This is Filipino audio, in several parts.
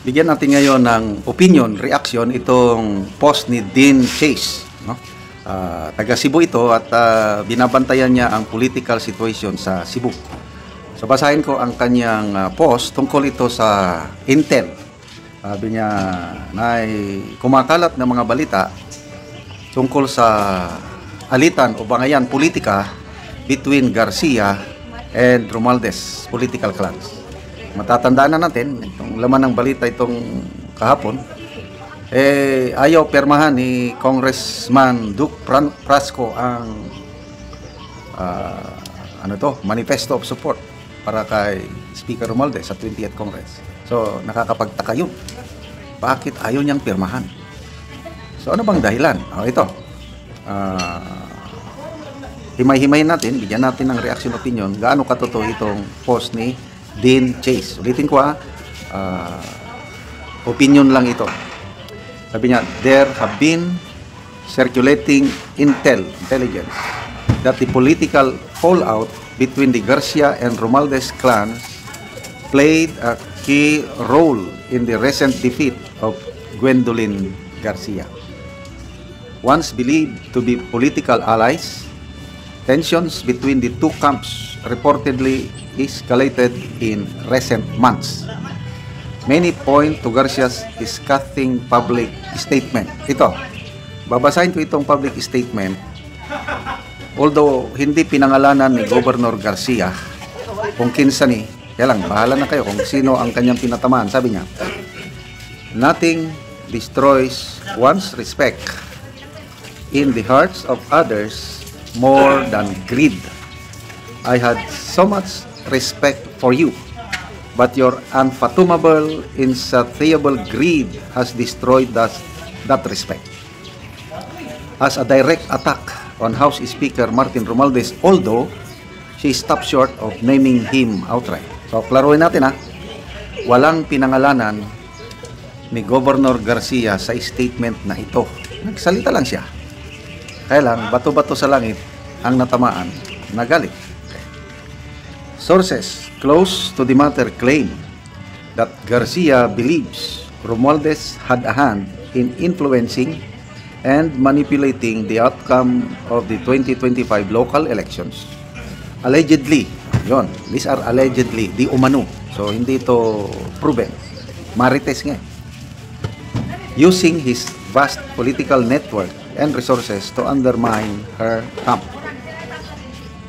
Bigyan natin ngayon ng opinion, reaction itong post ni Dean Chase, no? Taga Cebu ito at binabantayan niya ang political situation sa Cebu. So basahin ko ang kanyang post tungkol ito sa Intel. Sabi niya na kumakalat ng mga balita tungkol sa alitan o bangayan politika between Garcia and Romualdez political clans. Matatandaan na natin itong laman ng balita itong kahapon, ayaw permahan ni Congressman Duke Prasco ang manifesto of support para kay Speaker Romualdez sa 20th Congress. So nakakapagtaka yun, bakit ayaw niyang pirmahan? So ano bang dahilan? Ito, himay-himayin natin, bigyan natin ng reaction opinion gaano katotoo itong post ni Dean Chase. Ulitin ko opinion lang ito. Sabi niya, there have been circulating intelligence that the political fallout between the Garcia and Romualdez clans played a key role in the recent defeat of Gwendolyn Garcia. Once believed to be political allies, tensions between the two camps reportedly escalated in recent months. Many point to Garcia's scathing public statement. Ito, babasahin ko itong public statement. Although hindi pinangalanan ni Governor Garcia kung kinsa ni, kaya lang, bahala na kayo kung sino ang kanyang pinatamaan. Sabi niya, nothing destroys one's respect in the hearts of others more than greed. I had so much respect for you, but your unfathomable, insatiable greed has destroyed that respect. As a direct attack on House Speaker Martin Romualdez, although she stopped short of naming him outright. So, klaruhin natin walang pinangalanan ni Governor Garcia sa statement na ito. Nagsalita lang siya. Kaya lang, bato-bato sa langit ang natamaan, nagalit. Sources close to the matter claim that Garcia believes Romualdez had a hand in influencing and manipulating the outcome of the 2025 local elections. Allegedly, these are allegedly, di umano. So, hindi ito proven. Marites nga. Using his vast political network and resources to undermine her camp.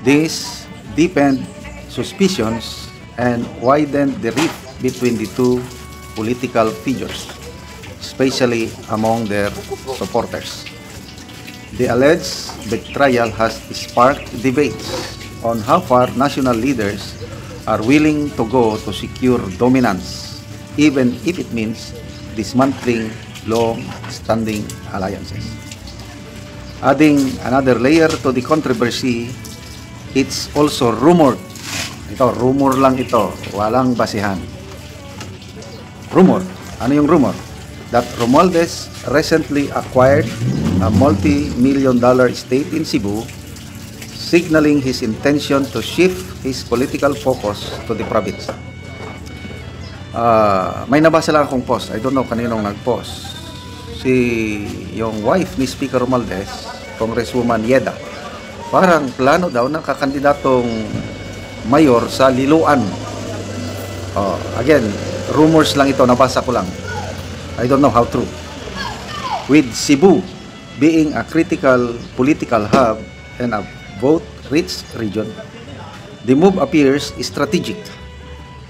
This deepened suspicions and widened the rift between the two political figures, especially among their supporters. The alleged betrayal has sparked debates on how far national leaders are willing to go to secure dominance, even if it means dismantling long-standing alliances. Adding another layer to the controversy, it's also rumored. Ito, rumor lang ito. Walang basihan. Rumor. Ano yung rumor? That Romualdez recently acquired a multi-million-dollar estate in Cebu, signaling his intention to shift his political focus to the province. May nabasa lang akong post. I don't know kaninong nag-post. Yung wife ni Speaker Romualdez, Congresswoman Yeda, parang plano daw ng kakandidatong mayor sa Liloan. Again, rumors lang ito, nabasa ko lang. I don't know how true. With Cebu being a critical political hub and a vote-rich region, the move appears strategic,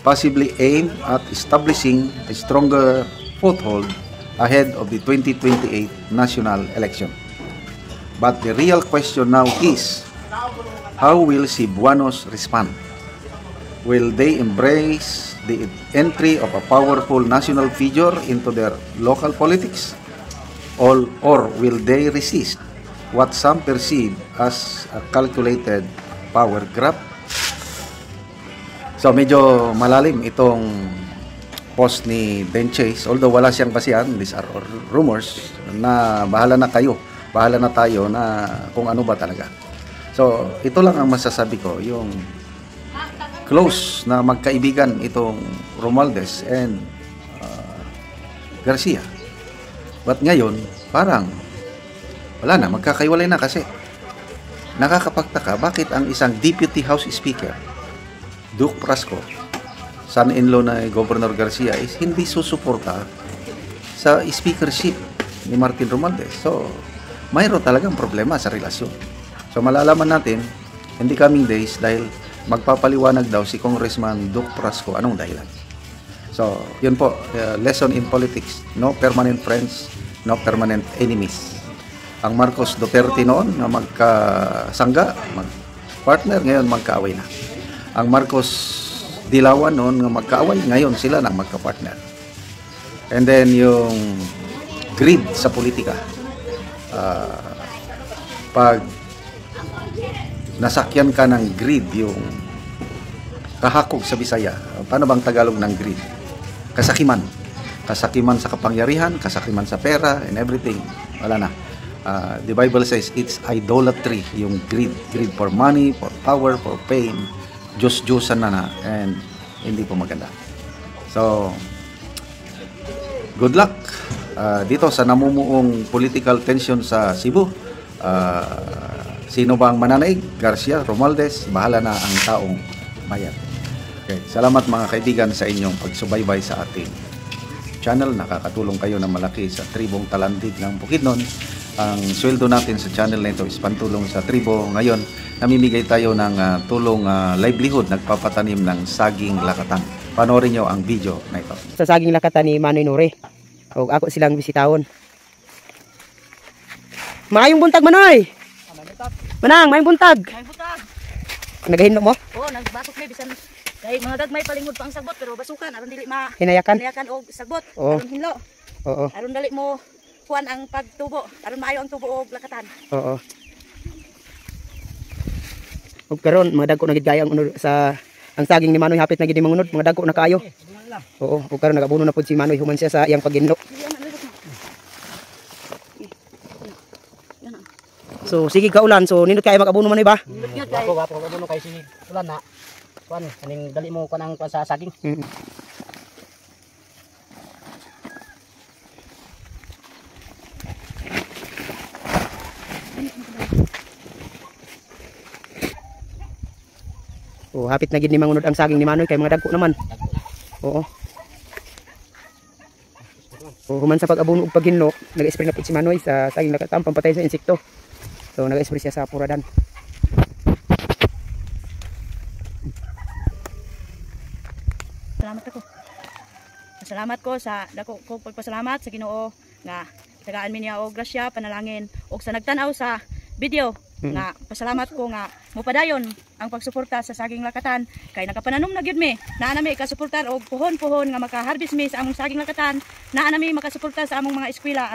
possibly aimed at establishing a stronger foothold ahead of the 2028 national election. But the real question now is, how will Cebuanos respond? Will they embrace the entry of a powerful national figure into their local politics? Or will they resist what some perceive as a calculated power grab? So medyo malalim itong post ni Dean Chase, although wala siyang basihan. These are rumors na bahala na kayo, bahala na tayo na kung ano ba talaga. So ito lang ang masasabi ko, yung close na magkaibigan itong Romualdez and Garcia. But ngayon, parang wala na, magkakaiwalay na kasi nakakapagtaka bakit ang isang Deputy House Speaker, Duke Prasco, son-in-law na Governor Garcia, is hindi susuporta sa speakership ni Martin Romualdez. So, mayroon talagang problema sa relasyon. So, malalaman natin in the coming days dahil magpapaliwanag daw si Congressman Duke Prasco anong dahilan. So, yun po, lesson in politics. No permanent friends, no permanent enemies. Ang Marcos Duterte noon na magkasangga, magpartner, ngayon magkaaway na. Ang Marcos Dilawan noon na magkaaway, ngayon sila na magkapartner. And then yung greed sa politika. Pag nasakyan ka ng greed, yung kahakog sa Bisaya, paano bang Tagalog ng greed? Kasakiman. Kasakiman sa kapangyarihan, kasakiman sa pera, and everything. Wala na. The Bible says it's idolatry, yung greed. Greed for money, for power, for fame. Diyos-Diyosan na, and hindi po maganda. So, good luck dito sa namumuong political tension sa Cebu. Sino ba ang mananaig? Garcia, Romualdez, bahala na ang taong bayan. Okay, salamat mga kaibigan sa inyong pagsubaybay sa ating channel. Nakakatulong kayo na malaki sa tribong Talandig ng Bukidnon. Ang sweldo natin sa channel na ito is pantulong sa tribo. Ngayon, namimigay tayo ng tulong livelihood, nagpapatanim ng saging lakatan. Panoorin nyo ang video na ito. Sa saging lakatan ni Manoy Nore. O ako silang bisitahon. Maayong buntag, Manoy! Manang, maayong buntag! Maayong buntag! Nagahinno mo? Oo, nagbasok may bisan. Dahil mga dagmay palingod pa ang sagbot, pero basukan. Aron dili Hinayakan? hinayakan o sagbot. Oo. Aron hinlo. Oo. Aron dali mo kuan ang pagtubo. Aron maayo ang tubo o lakatan. Oo. Ug karon mga dagko na gid gayang unod sa ang saging ni Manoy hapit na gid mangunod, mga dagko na kaayo. Oo, ug karon nagabuno na pud si Manoy human siya sa iyang pagginlo. So sige ka ulan, so nindot kay magabuno Manoy ba? Ako magabuno kay si ulan na. Kuan, kaning dali mo kanang sa saging. Oh, hapit na gid ni mangunod ang saging ni Manoy kay mga dagko naman. Oo. Oh, human sa pag-abono ug paghinlo, nag-spray na pud si Manoy sa saging lakatan pampatay sa insekto. So nag-spray siya sa puradan. Salamat ako. Salamat ko sa dako ko pagpasalamat sa Ginoo nga tagaan mi niya og grasya, panalangin og sa nagtan-aw sa video nga pasalamat ko nga mopadayon ang pagsuporta sa saging lakatan kay nakapananom na gyud mi naa nami kasuportar og puhon-puhon nga maka-harvest mi sa among saging lakatan, naa nami makasuporta sa among mga eskwela.